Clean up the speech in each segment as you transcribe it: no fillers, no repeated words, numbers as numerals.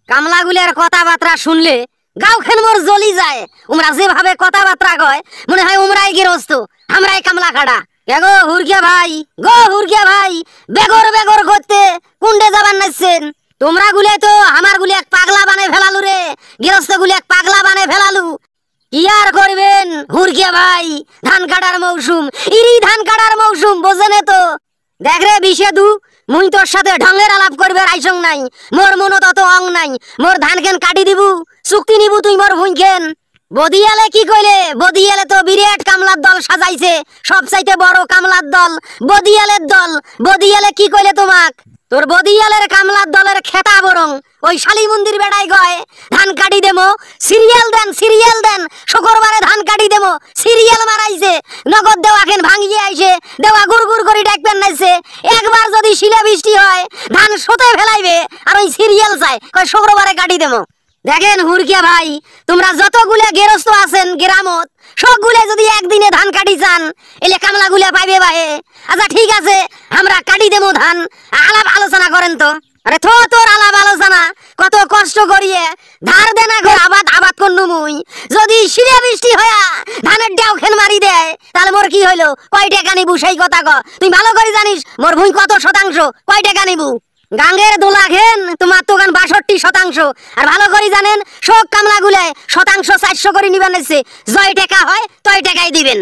কামলাগুলের কথাবার্তা শুনলে গাঁওখান মোর জ্বলি যায়। উমরা যেভাবে কথাবার্তা কয় মনে হয় উমরাই গৃহস্থ, আমরাই কামলা খাড়া। গো হুরকিয়া ভাই, গো হুরকিয়া ভাই, বেগর বেগর করতে কুন্ডে যাবার নাইছেন? তোমরা গুলে তো আমার গুলি এক পাগলা বানে ফেলালু রে, গৃহস্থ গুলি এক পাগলা বানে ফেলালু। কি আর করবেন হুরকিয়া ভাই, ধান কাটার মৌসুম, ইরি ধান কাটার মৌসুম, বোঝেনে তো। দেখ রে বিশেদু, মুই তোর সাথে ঢঙ্গের আলাপ করবে আইসং নাই, মোর মনত অত অং নাই। মোর ধান কেন কাটি দিবু, চুক্তি নিবু তুই মোর ভুঁইকেন। বদিয়ালে কি কইলে? বদিয়ালে তো বিরাট কামলার দল সাজাইছে, সবচাইতে বড় কামলার দল বদিয়ালের দল। বদিয়ালে কি কইলে তোমাক? তোর বদিয়ালের কামলার দলের খেতা বরং ওই শালী মন্দির বেড়াই গয় ধান কাটি দেমো, সিরিয়াল দেন সিরিয়াল দেন, শুক্রবারে ধান কাটি দেমো, সিরিয়াল মারাইছে। নগদ দেওয়া কেন ভাঙিয়ে আইছে, দেওয়া গুড় গুড় করে ডাকবেন নাইছে। একবার যদি শিলা বৃষ্টি হয় ধান সোতে ফেলাইবে, আর ওই সিরিয়াল চাই কয় শুক্রবারে কাটি দেমো। দেখেন হুরকিয়া ভাই, তোমরা যতগুলো গেরস্ত আছেন গ্রামত, সবগুলো যদি একদিনে ধান কাটি যান এলে কামলা গুলা পাইবে বাহে। আচ্ছা ঠিক আছে, আমরা কাটি দেবো ধান, আলাপ আলোচনা করেন তো। আরে থো তোর আলাপ আলোচনা, কত কষ্ট করিয়ে ধার দেনা করে আবাদ আবাদ করনু মুই। যদি শিলা বৃষ্টি হয়া ধানের ডেও খেন মারি দেয় তাহলে মোর কি হইলো? কয় টাকা নিবু সেই কথা ক। তুই ভালো করে জানিস মোর ভুঁই কত শতাংশ, কয় টাকা নিবু? গাঙ্গের দোলা খেন তোমার তো গান ৬২%। আর ভালো করে জানেন সব কামলা গুলায় শতাংশ ৪০০ করে নিবেন এসে, জয় টাকা হয় তয় টাকাই দিবেন।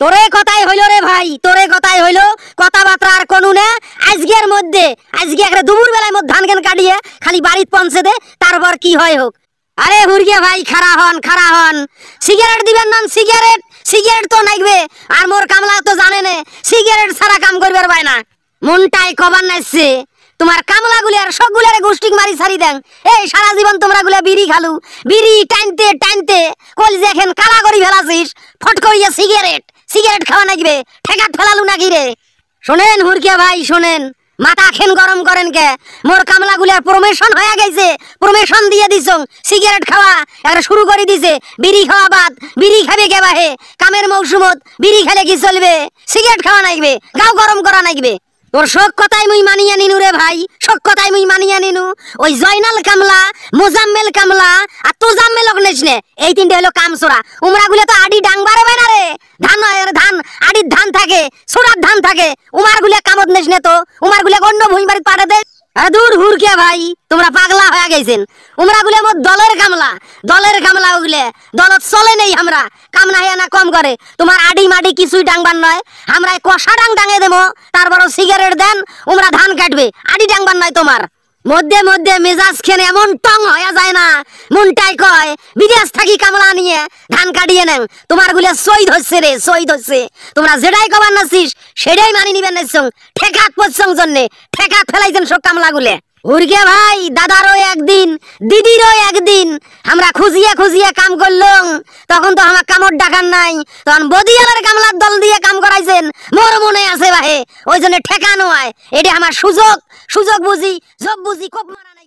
তোরে কথাই হইল রে ভাই, তোরে কথাই হইল, কথাবার্তা আর কোনো না। আজকের মধ্যে আজকে একটা দুপুর বেলায় মধ্যে ধান কেন কাটিয়ে খালি বাড়িতে পৌঁছে দে, তারপর কি হয় হোক। আরে হুরগিয়া ভাই খাড়া হন খাড়া হন, সিগারেট দিবেন না? সিগারেট সিগারেট তো নাইবে। আর মোর কামলা তো জানে না সিগারেট ছাড়া কাম করবার পায় না। মনটাই কবার নাইছে তোমার কামলা গুলি আর সবগুলারে গোষ্ঠী মারি ছাড়ি দেন। এই সারা জীবন তোমরা গুলা বিড়ি খালু, বিড়ি টানতে টানতে কল যে এখন কালা করি ফেলাছিস, ফট করিয়া সিগারেট সিগারেট খাওয়া নাগিবে, ঠেকাত ফেলালু নাকি রে? শোনেন হুরকিয়া ভাই শোনেন, মাথা খেন গরম করেন কে? মোর কামলা গুলার প্রমোশন হয়ে গেছে, প্রমোশন দিয়ে দিছ, সিগারেট খাওয়া একটা শুরু করে দিছে। বিড়ি খাওয়া বাদ, বিড়ি খাবে কে বাহে? কামের মৌসুমত বিড়ি খেলে কি চলবে? সিগারেট খাওয়া নাগবে, গাও গরম করা নাগবে। তোর সব কথাই মুই মানিয়া নিনু রে ভাই, সব কথাই মুই মানিয়া নিনু। ওই জয়নাল কামলা, মোজাম্মেল কামলা আর তোজাম্মেল অগ্নেশ নে, এই তিনটে হলো কামচোরা। উমরা গুলো তো আডি ডাং বারে না রে, ধান ধান আডির ধান থাকে, সোরার ধান থাকে। উমার গুলা কামত নেস নে তো, উমার গুলা অন্য ভুঁই বাড়িতে পাঠাতে। দূর হুরকিয়া ভাই, তোমরা পাগলা হয়ে গেছেন। উমরা গুলো মোর দলের কামলা, দলের কামলা। ওগুলো দলত চলে নেই, আমরা কাম না না কম করে। তোমার আডি মাডি কিছুই ডাংবার নয়, আমরা কষা ডাং ডাঙে দেবো, তারপর সিগারেট দেন, উমরা ধান কাটবে, আডি ডাংবার নয় তোমার। মধ্যে মধ্যে মেজাজ খেনে এমন টং হয়ে যায় না, মনটাই কয় বিদেশ থাকি কামলা নিয়ে ধান কাটিয়ে নেন। তোমার গুলো শহীদ হচ্ছে রে, শহীদ হচ্ছে। তোমরা যেটাই কবার নাছিস সেটাই মানি নিবেন নাইছং, ঠেকাত পড়ছং জন্যে, ঠেকাত ফেলাইছেন সব কামলা গুলে। হুরকিয়া ভাই, দাদারও একদিন দিদিরও একদিন আমরা খুঁজিয়ে খুঁজিয়ে কাম করলাম, তখন তো আমার কামড় ডাকার নাই, তখন বদিয়ালের কামলার দল দিয়ে কাম করাইছেন, মোর মনে আছে বাহে। ওই জন্য ঠেকানো হয়, এটা আমার সুযোগ, সুযোগ বুঝি, যোগ বুঝি, কোপ মারা।